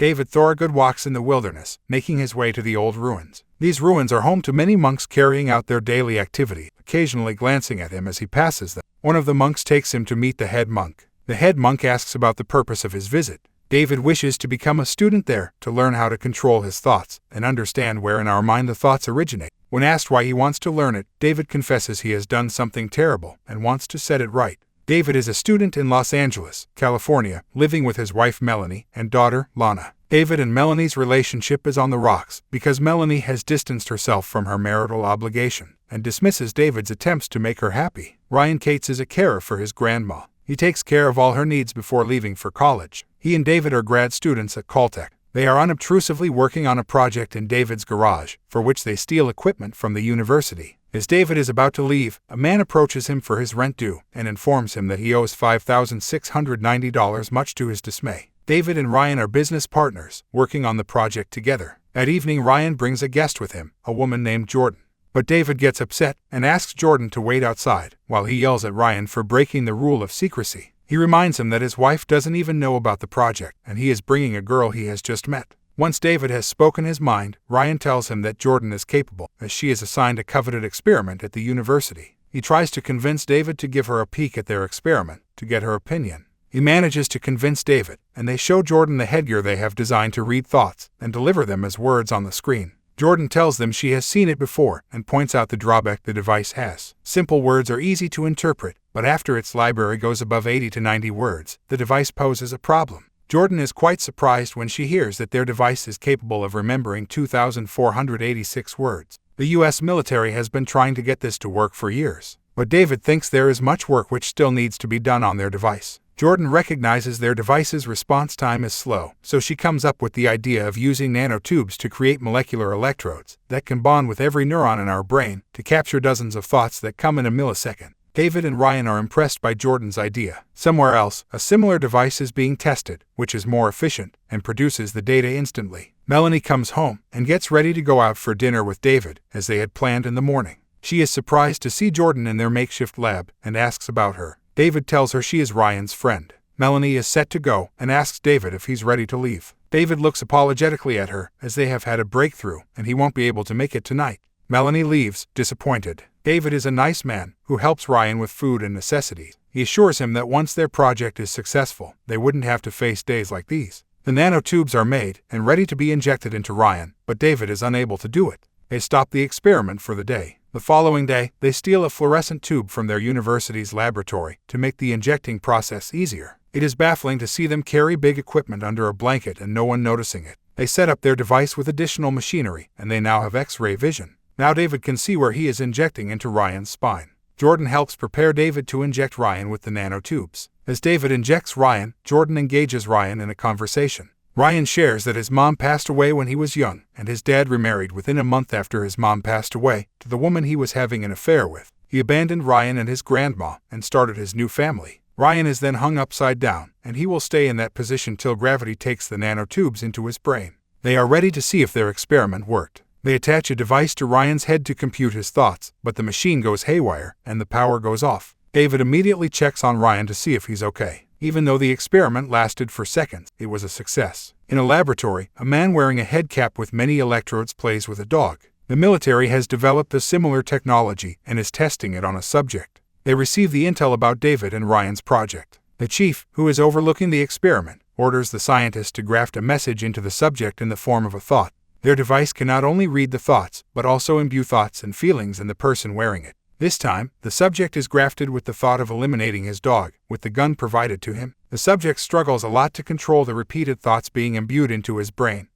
David Thorogood walks in the wilderness, making his way to the old ruins. These ruins are home to many monks carrying out their daily activity, occasionally glancing at him as he passes them. One of the monks takes him to meet the head monk. The head monk asks about the purpose of his visit. David wishes to become a student there, to learn how to control his thoughts, and understand where in our mind the thoughts originate. When asked why he wants to learn it, David confesses he has done something terrible, and wants to set it right. David is a student in Los Angeles, California, living with his wife Melanie and daughter Lana. David and Melanie's relationship is on the rocks, because Melanie has distanced herself from her marital obligation, and dismisses David's attempts to make her happy. Ryan Cates is a carer for his grandma. He takes care of all her needs before leaving for college. He and David are grad students at Caltech. They are unobtrusively working on a project in David's garage, for which they steal equipment from the university. As David is about to leave, a man approaches him for his rent due, and informs him that he owes $5,690, much to his dismay. David and Ryan are business partners, working on the project together. At evening, Ryan brings a guest with him, a woman named Jordan. But David gets upset, and asks Jordan to wait outside, while he yells at Ryan for breaking the rule of secrecy. He reminds him that his wife doesn't even know about the project, and he is bringing a girl he has just met. Once David has spoken his mind, Ryan tells him that Jordan is capable, as she is assigned a coveted experiment at the university. He tries to convince David to give her a peek at their experiment, to get her opinion. He manages to convince David, and they show Jordan the headgear they have designed to read thoughts, and deliver them as words on the screen. Jordan tells them she has seen it before, and points out the drawback the device has. Simple words are easy to interpret, but after its library goes above 80 to 90 words, the device poses a problem. Jordan is quite surprised when she hears that their device is capable of remembering 2,486 words. The US military has been trying to get this to work for years, but David thinks there is much work which still needs to be done on their device. Jordan recognizes their device's response time is slow, so she comes up with the idea of using nanotubes to create molecular electrodes that can bond with every neuron in our brain to capture dozens of thoughts that come in a millisecond. David and Ryan are impressed by Jordan's idea. Somewhere else, a similar device is being tested, which is more efficient and produces the data instantly. Melanie comes home and gets ready to go out for dinner with David, as they had planned in the morning. She is surprised to see Jordan in their makeshift lab and asks about her. David tells her she is Ryan's friend. Melanie is set to go and asks David if he's ready to leave. David looks apologetically at her, as they have had a breakthrough and he won't be able to make it tonight. Melanie leaves, disappointed. David is a nice man who helps Ryan with food and necessities. He assures him that once their project is successful, they wouldn't have to face days like these. The nanotubes are made and ready to be injected into Ryan, but David is unable to do it. They stop the experiment for the day. The following day, they steal a fluorescent tube from their university's laboratory to make the injecting process easier. It is baffling to see them carry big equipment under a blanket and no one noticing it. They set up their device with additional machinery, and they now have X-ray vision. Now David can see where he is injecting into Ryan's spine. Jordan helps prepare David to inject Ryan with the nanotubes. As David injects Ryan, Jordan engages Ryan in a conversation. Ryan shares that his mom passed away when he was young, and his dad remarried within a month after his mom passed away to the woman he was having an affair with. He abandoned Ryan and his grandma and started his new family. Ryan is then hung upside down, and he will stay in that position till gravity takes the nanotubes into his brain. They are ready to see if their experiment worked. They attach a device to Ryan's head to compute his thoughts, but the machine goes haywire, and the power goes off. David immediately checks on Ryan to see if he's okay. Even though the experiment lasted for seconds, it was a success. In a laboratory, a man wearing a head cap with many electrodes plays with a dog. The military has developed a similar technology and is testing it on a subject. They receive the intel about David and Ryan's project. The chief, who is overlooking the experiment, orders the scientist to graft a message into the subject in the form of a thought. Their device can not only read the thoughts, but also imbue thoughts and feelings in the person wearing it. This time, the subject is grafted with the thought of eliminating his dog, with the gun provided to him. The subject struggles a lot to control the repeated thoughts being imbued into his brain.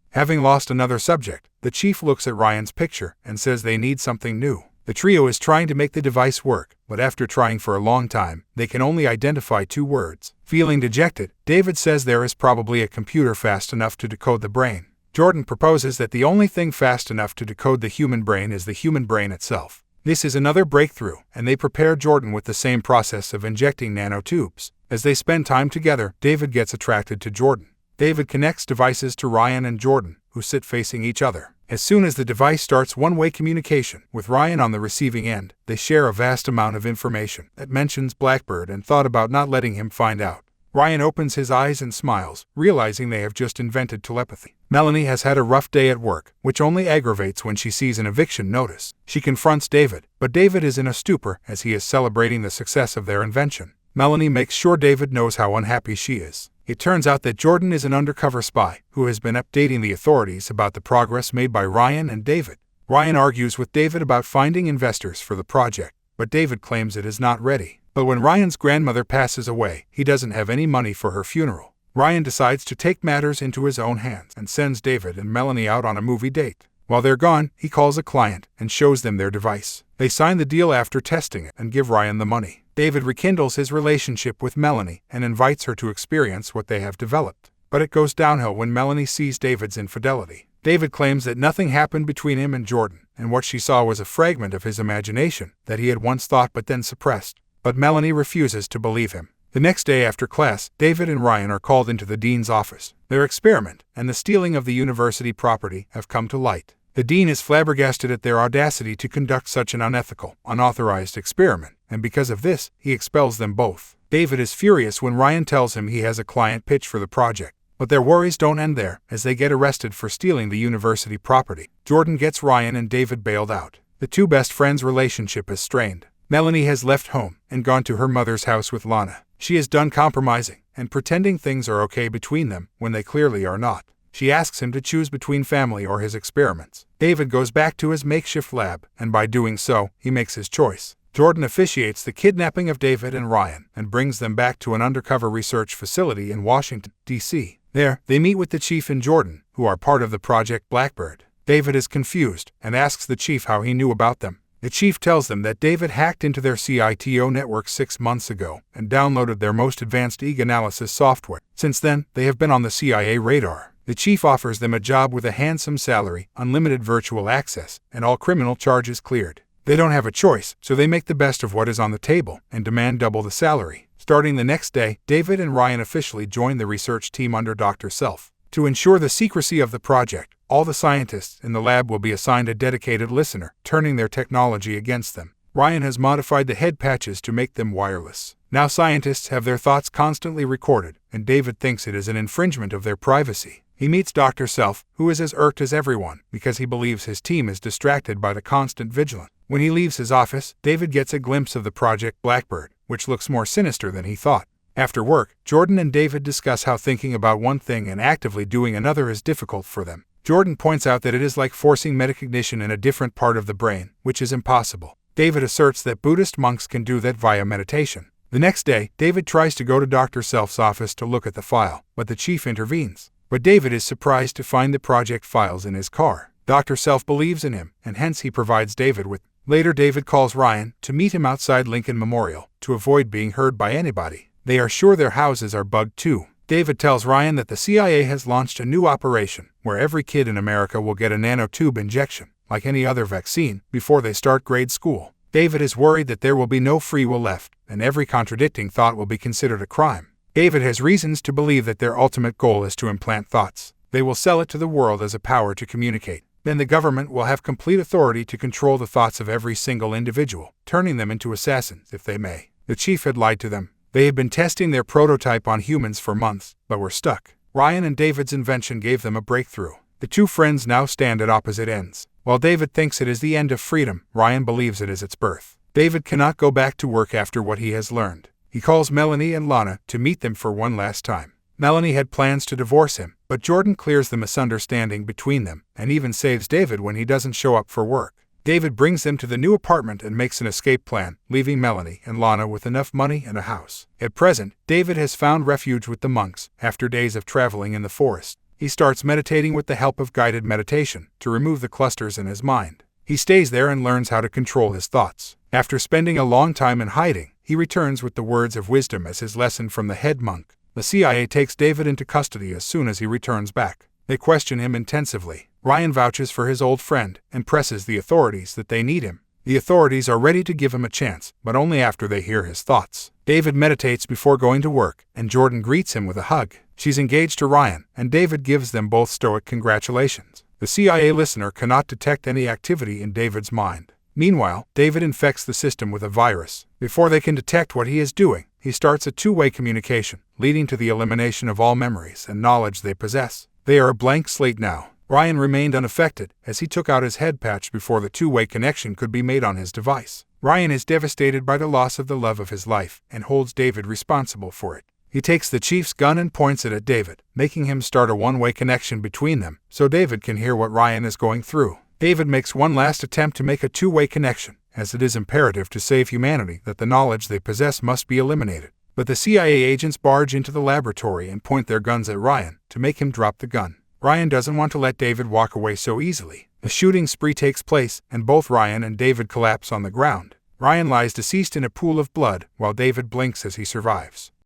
Having lost another subject, the chief looks at Ryan's picture and says they need something new. The trio is trying to make the device work, but after trying for a long time, they can only identify 2 words. Feeling dejected, David says there is probably a computer fast enough to decode the brain. Jordan proposes that the only thing fast enough to decode the human brain is the human brain itself. This is another breakthrough, and they prepare Jordan with the same process of injecting nanotubes. As they spend time together, David gets attracted to Jordan. David connects devices to Ryan and Jordan, who sit facing each other. As soon as the device starts one-way communication, with Ryan on the receiving end, they share a vast amount of information that mentions Blackbird and thought about not letting him find out. Ryan opens his eyes and smiles, realizing they have just invented telepathy. Melanie has had a rough day at work, which only aggravates when she sees an eviction notice. She confronts David, but David is in a stupor as he is celebrating the success of their invention. Melanie makes sure David knows how unhappy she is. It turns out that Jordan is an undercover spy who has been updating the authorities about the progress made by Ryan and David. Ryan argues with David about finding investors for the project, but David claims it is not ready. But when Ryan's grandmother passes away, he doesn't have any money for her funeral. Ryan decides to take matters into his own hands and sends David and Melanie out on a movie date. While they're gone, he calls a client and shows them their device. They sign the deal after testing it and give Ryan the money. David rekindles his relationship with Melanie and invites her to experience what they have developed. But it goes downhill when Melanie sees David's infidelity. David claims that nothing happened between him and Jordan, and what she saw was a fragment of his imagination that he had once thought but then suppressed. But Melanie refuses to believe him. The next day after class, David and Ryan are called into the dean's office. Their experiment and the stealing of the university property have come to light. The dean is flabbergasted at their audacity to conduct such an unethical, unauthorized experiment, and because of this, he expels them both. David is furious when Ryan tells him he has a client pitch for the project. But their worries don't end there, as they get arrested for stealing the university property. Jordan gets Ryan and David bailed out. The two best friends' relationship is strained. Melanie has left home and gone to her mother's house with Lana. She is done compromising and pretending things are okay between them when they clearly are not. She asks him to choose between family or his experiments. David goes back to his makeshift lab, and by doing so, he makes his choice. Jordan officiates the kidnapping of David and Ryan and brings them back to an undercover research facility in Washington, D.C. There, they meet with the chief and Jordan, who are part of the Project Blackbird. David is confused and asks the chief how he knew about them. The chief tells them that David hacked into their CITO network 6 months ago and downloaded their most advanced EG analysis software. Since then, they have been on the CIA radar. The chief offers them a job with a handsome salary, unlimited virtual access, and all criminal charges cleared. They don't have a choice, so they make the best of what is on the table and demand double the salary. Starting the next day, David and Ryan officially join the research team under Dr. Self. To ensure the secrecy of the project, all the scientists in the lab will be assigned a dedicated listener, turning their technology against them. Ryan has modified the head patches to make them wireless. Now scientists have their thoughts constantly recorded, and David thinks it is an infringement of their privacy. He meets Dr. Self, who is as irked as everyone, because he believes his team is distracted by the constant vigilance. When he leaves his office, David gets a glimpse of the Project Blackbird, which looks more sinister than he thought. After work, Jordan and David discuss how thinking about one thing and actively doing another is difficult for them. Jordan points out that it is like forcing metacognition in a different part of the brain, which is impossible. David asserts that Buddhist monks can do that via meditation. The next day, David tries to go to Dr. Self's office to look at the file, but the chief intervenes. But David is surprised to find the project files in his car. Dr. Self believes in him, and hence he provides David with. Later, David calls Ryan to meet him outside Lincoln Memorial to avoid being heard by anybody. They are sure their houses are bugged too. David tells Ryan that the CIA has launched a new operation where every kid in America will get a nanotube injection, like any other vaccine, before they start grade school. David is worried that there will be no free will left, and every contradicting thought will be considered a crime. David has reasons to believe that their ultimate goal is to implant thoughts. They will sell it to the world as a power to communicate. Then the government will have complete authority to control the thoughts of every single individual, turning them into assassins if they may. The chief had lied to them. They had been testing their prototype on humans for months, but were stuck. Ryan and David's invention gave them a breakthrough. The two friends now stand at opposite ends. While David thinks it is the end of freedom, Ryan believes it is its birth. David cannot go back to work after what he has learned. He calls Melanie and Lana to meet them for one last time. Melanie had plans to divorce him, but Jordan clears the misunderstanding between them and even saves David when he doesn't show up for work. David brings them to the new apartment and makes an escape plan, leaving Melanie and Lana with enough money and a house. At present, David has found refuge with the monks after days of traveling in the forest. He starts meditating with the help of guided meditation to remove the clusters in his mind. He stays there and learns how to control his thoughts. After spending a long time in hiding, he returns with the words of wisdom as his lesson from the head monk. The CIA takes David into custody as soon as he returns back. They question him intensively. Ryan vouches for his old friend and presses the authorities that they need him. The authorities are ready to give him a chance, but only after they hear his thoughts. David meditates before going to work, and Jordan greets him with a hug. She's engaged to Ryan, and David gives them both stoic congratulations. The CIA listener cannot detect any activity in David's mind. Meanwhile, David infects the system with a virus. Before they can detect what he is doing, he starts a two-way communication, leading to the elimination of all memories and knowledge they possess. They are a blank slate now. Ryan remained unaffected, as he took out his head patch before the two-way connection could be made on his device. Ryan is devastated by the loss of the love of his life, and holds David responsible for it. He takes the chief's gun and points it at David, making him start a one-way connection between them, so David can hear what Ryan is going through. David makes one last attempt to make a two-way connection, as it is imperative to save humanity that the knowledge they possess must be eliminated. But the CIA agents barge into the laboratory and point their guns at Ryan, to make him drop the gun. Ryan doesn't want to let David walk away so easily. A shooting spree takes place, and both Ryan and David collapse on the ground. Ryan lies deceased in a pool of blood, while David blinks as he survives.